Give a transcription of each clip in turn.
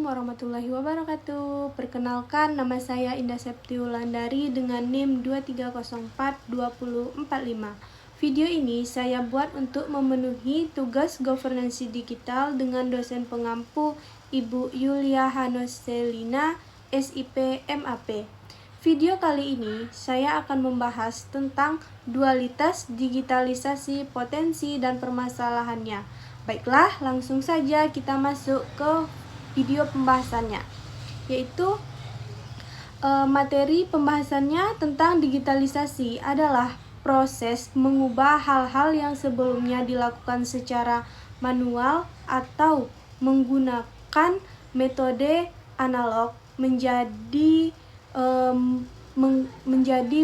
warahmatullahi wabarakatuh. Perkenalkan, nama saya Indah Septiulandari dengan NIM 23042045. Video ini saya buat untuk memenuhi tugas governance digital dengan dosen pengampu Ibu Yulia Hanoselina, SIP MAP. Video kali ini saya akan membahas tentang dualitas digitalisasi, potensi dan permasalahannya. Baiklah, langsung saja kita masuk ke video pembahasannya, yaitu materi pembahasannya tentang digitalisasi adalah proses mengubah hal-hal yang sebelumnya dilakukan secara manual atau menggunakan metode analog menjadi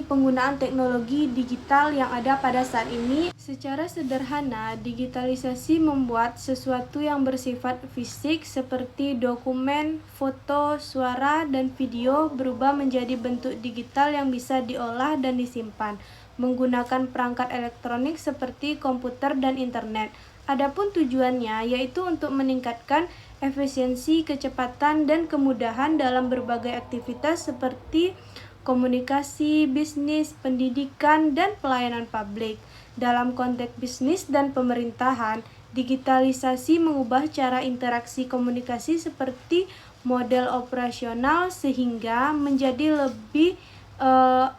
penggunaan teknologi digital yang ada pada saat ini. Secara sederhana, digitalisasi membuat sesuatu yang bersifat fisik seperti dokumen, foto, suara, dan video berubah menjadi bentuk digital yang bisa diolah dan disimpan menggunakan perangkat elektronik seperti komputer dan internet. Adapun tujuannya yaitu untuk meningkatkan efisiensi, kecepatan, dan kemudahan dalam berbagai aktivitas seperti komunikasi, bisnis, pendidikan, dan pelayanan publik. Dalam konteks bisnis dan pemerintahan, digitalisasi mengubah cara interaksi komunikasi seperti model operasional sehingga menjadi lebih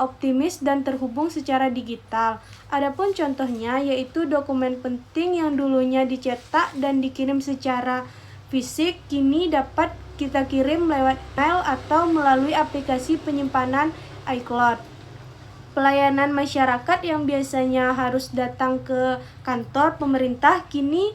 optimis dan terhubung secara digital. Adapun contohnya yaitu dokumen penting yang dulunya dicetak dan dikirim secara fisik kini dapat kita kirim lewat email atau melalui aplikasi penyimpanan iCloud. Pelayanan masyarakat yang biasanya harus datang ke kantor pemerintah kini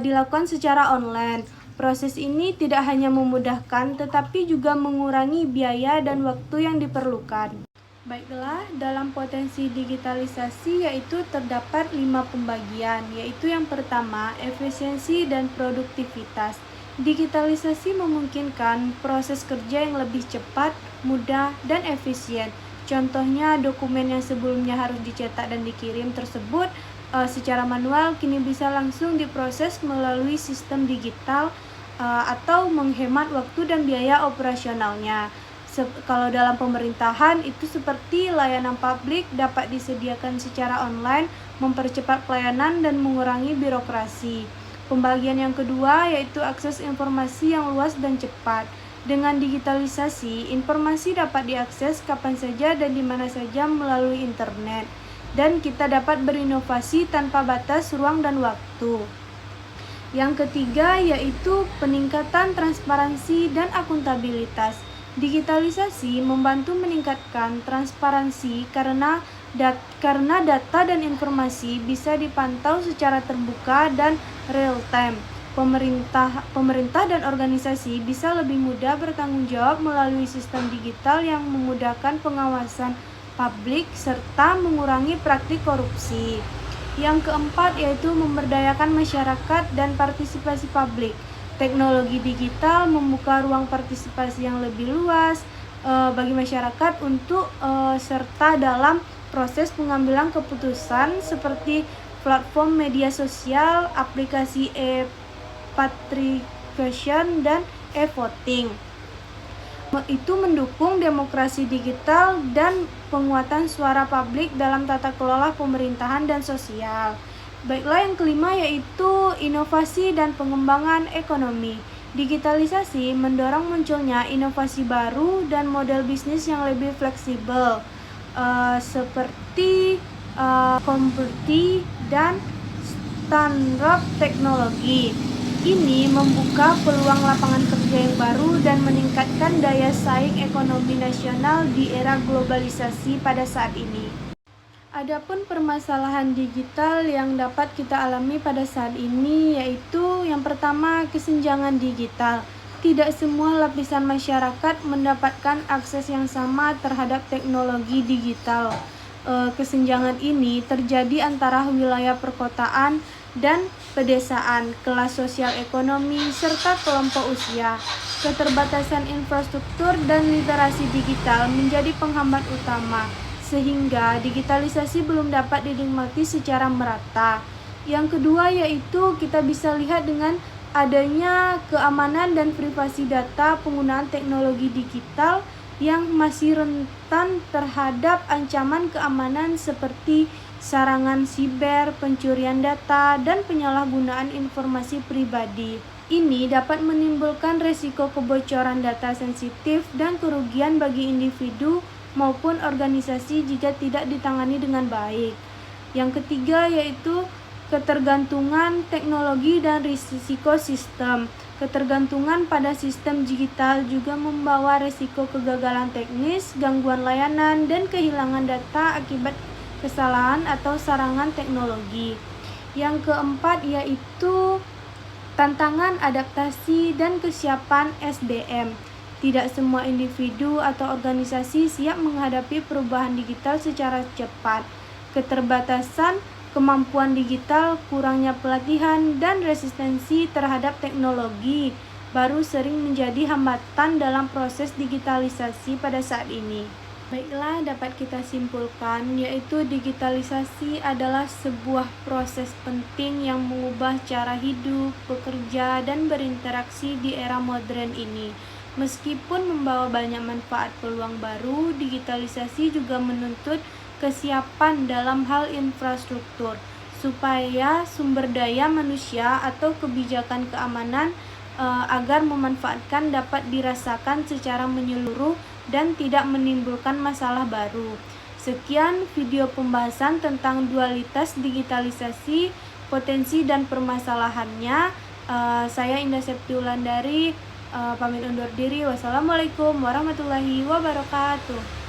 dilakukan secara online. Proses ini tidak hanya memudahkan tetapi juga mengurangi biaya dan waktu yang diperlukan. Baiklah, dalam potensi digitalisasi yaitu terdapat 5 pembagian, yaitu yang pertama, efisiensi dan produktivitas. Digitalisasi memungkinkan proses kerja yang lebih cepat, mudah, dan efisien. Contohnya, dokumen yang sebelumnya harus dicetak dan dikirim tersebut secara manual kini bisa langsung diproses melalui sistem digital atau menghemat waktu dan biaya operasionalnya. Kalau dalam pemerintahan itu seperti layanan publik dapat disediakan secara online, mempercepat pelayanan dan mengurangi birokrasi. Pembagian yang kedua yaitu akses informasi yang luas dan cepat. Dengan digitalisasi, informasi dapat diakses kapan saja dan di mana saja melalui internet, dan kita dapat berinovasi tanpa batas ruang dan waktu. Yang ketiga yaitu peningkatan transparansi dan akuntabilitas. Digitalisasi membantu meningkatkan transparansi karena data dan informasi bisa dipantau secara terbuka dan real time. Pemerintah dan organisasi bisa lebih mudah bertanggung jawab melalui sistem digital yang memudahkan pengawasan publik serta mengurangi praktik korupsi. Yang keempat yaitu memberdayakan masyarakat dan partisipasi publik. Teknologi digital membuka ruang partisipasi yang lebih luas bagi masyarakat untuk serta dalam proses pengambilan keputusan seperti platform media sosial, aplikasi e-patrication, dan e-voting. Itu mendukung demokrasi digital dan penguatan suara publik dalam tata kelola pemerintahan dan sosial. Baiklah, yang kelima yaitu inovasi dan pengembangan ekonomi. Digitalisasi mendorong munculnya inovasi baru dan model bisnis yang lebih fleksibel seperti komputer dan standar teknologi. Ini membuka peluang lapangan kerja yang baru dan meningkatkan daya saing ekonomi nasional di era globalisasi pada saat ini. Adapun permasalahan digital yang dapat kita alami pada saat ini yaitu yang pertama, kesenjangan digital. Tidak semua lapisan masyarakat mendapatkan akses yang sama terhadap teknologi digital. Kesenjangan ini terjadi antara wilayah perkotaan dan pedesaan, kelas sosial ekonomi, serta kelompok usia. Keterbatasan infrastruktur dan literasi digital menjadi penghambat utama, sehingga digitalisasi belum dapat dinikmati secara merata. Yang kedua yaitu kita bisa lihat dengan adanya keamanan dan privasi data penggunaan teknologi digital yang masih rentan terhadap ancaman keamanan seperti serangan siber, pencurian data, dan penyalahgunaan informasi pribadi. Ini dapat menimbulkan resiko kebocoran data sensitif dan kerugian bagi individu maupun organisasi jika tidak ditangani dengan baik. Yang ketiga yaitu ketergantungan teknologi dan risiko sistem. Ketergantungan pada sistem digital juga membawa risiko kegagalan teknis, gangguan layanan, dan kehilangan data akibat kesalahan atau serangan teknologi. Yang keempat yaitu tantangan adaptasi dan kesiapan SDM. Tidak semua individu atau organisasi siap menghadapi perubahan digital secara cepat. Keterbatasan kemampuan digital, kurangnya pelatihan, dan resistensi terhadap teknologi baru sering menjadi hambatan dalam proses digitalisasi pada saat ini. Baiklah, dapat kita simpulkan yaitu digitalisasi adalah sebuah proses penting yang mengubah cara hidup, bekerja, dan berinteraksi di era modern ini. Meskipun membawa banyak manfaat peluang baru, digitalisasi juga menuntut kesiapan dalam hal infrastruktur supaya sumber daya manusia atau kebijakan keamanan agar memanfaatkan dapat dirasakan secara menyeluruh dan tidak menimbulkan masalah baru. Sekian video pembahasan tentang dualitas digitalisasi, potensi dan permasalahannya. Saya Indah Septiulandari pamit undur diri. Wassalamualaikum warahmatullahi wabarakatuh.